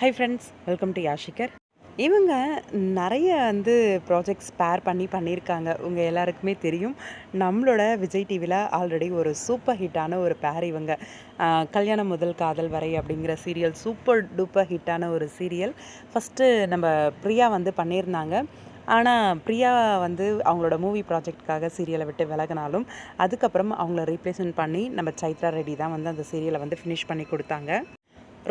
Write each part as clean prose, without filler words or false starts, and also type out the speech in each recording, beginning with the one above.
High friends, welcome to யாஷிகர். இவங்க நிறைய ப்ராஜெக்ட்ஸ் பேர் பண்ணியிருக்காங்க. உங்க எல்லாருக்குமே தெரியும். நம்மளோட விஜய் டிவில ஆல்ரெடி ஒரு சூப்பர் ஹிட்டான ஒரு பேர் இவங்க. கல்யாணம் முதல் காதல் வரை அப்படிங்கிற சீரியல் சூப்பர் டூப்பர் ஹிட்டான ஒரு சீரியல். ஃபஸ்ட்டு நம்ம பிரியா பண்ணியிருந்தாங்க. ஆனால் பிரியா அவங்களோட மூவி ப்ராஜெக்ட்காக சீரியலை விட்டு விலகினாலும், அதுக்கப்புறம் அவங்கள ரீப்ளேஸ்மெண்ட் பண்ணி நம்ம சைத்ரா ரெட்டி தான் அந்த சீரியலை ஃபினிஷ் பண்ணி கொடுத்தாங்க.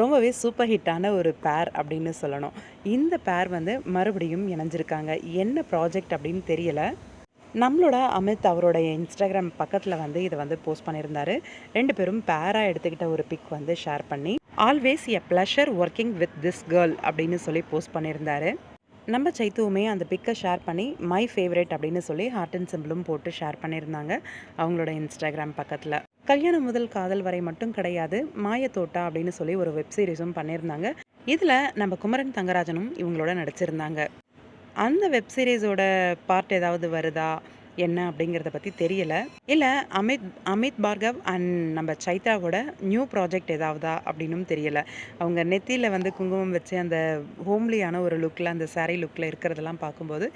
ரொம்பவே சூப்பர் ஹிட்டான ஒரு பேர் அப்படின்னு சொல்லணும். இந்த பேர் மறுபடியும் இணைஞ்சிருக்காங்க. என்ன ப்ராஜெக்ட் அப்படின்னு தெரியல. நம்மளோட அமித் அவருடைய இன்ஸ்டாகிராம் பக்கத்தில் இதை போஸ்ட் பண்ணியிருந்தாரு. 2 பேரும் பேராக எடுத்துக்கிட்ட ஒரு பிக் ஷேர் பண்ணி, always a pleasure working with this girl அப்படின்னு சொல்லி போஸ்ட் பண்ணியிருந்தாரு. நம்ம சைத்துவுமே அந்த பிக்கை ஷேர் பண்ணி மை ஃபேவரட் அப்படின்னு சொல்லி ஹார்ட் அண்ட் சிம்பிளும் போட்டு ஷேர் பண்ணியிருந்தாங்க அவங்களோட இன்ஸ்டாகிராம் பக்கத்தில். கல்யாணம் முதல் காதல் வரை மட்டும் கிடையாது, மாயத்தோட்டா அப்படின்னு சொல்லி ஒரு வெப் சீரிஸும் பண்ணியிருந்தாங்க. இதில் நம்ம குமரன் தங்கராஜனும் இவங்களோட நடிச்சிருந்தாங்க. அந்த வெப் சீரிஸோட பார்ட் ஏதாவது வருதா என்ன அப்படிங்கிறத பற்றி தெரியல. இல்லை அமித் பார்கவ் அண்ட் நம்ம சைத்ராவோட நியூ ப்ராஜெக்ட் ஏதாவதா அப்படின்னும் தெரியல. அவங்க நெத்தியில் குங்குமம் வச்சு அந்த ஹோம்லியான ஒரு லுக்கில், அந்த சாரீ லுக்கில் இருக்கிறதெல்லாம் பார்க்கும்போது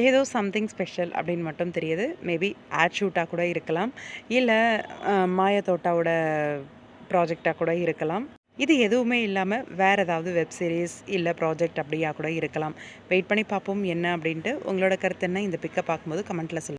ஏதோ சம்திங் ஸ்பெஷல் அப்படின்னு மட்டும் தெரியுது. மேபி ஆட் ஷூட்டாக கூட இருக்கலாம், இல்லை மாயத்தோட்டாவோட ப்ராஜெக்டாக கூட இருக்கலாம். இது எதுவுமே இல்லாமல் வேறு ஏதாவது வெப் சீரிஸ் இல்லை ப்ராஜெக்ட் அப்படியா கூட இருக்கலாம். வெயிட் பண்ணி பார்ப்போம் என்ன அப்படின்ட்டு. உங்களோட கருத்து என்ன? இந்த பிக்கை பார்க்கும்போது கமெண்ட்டில் சொல்லுங்கள்.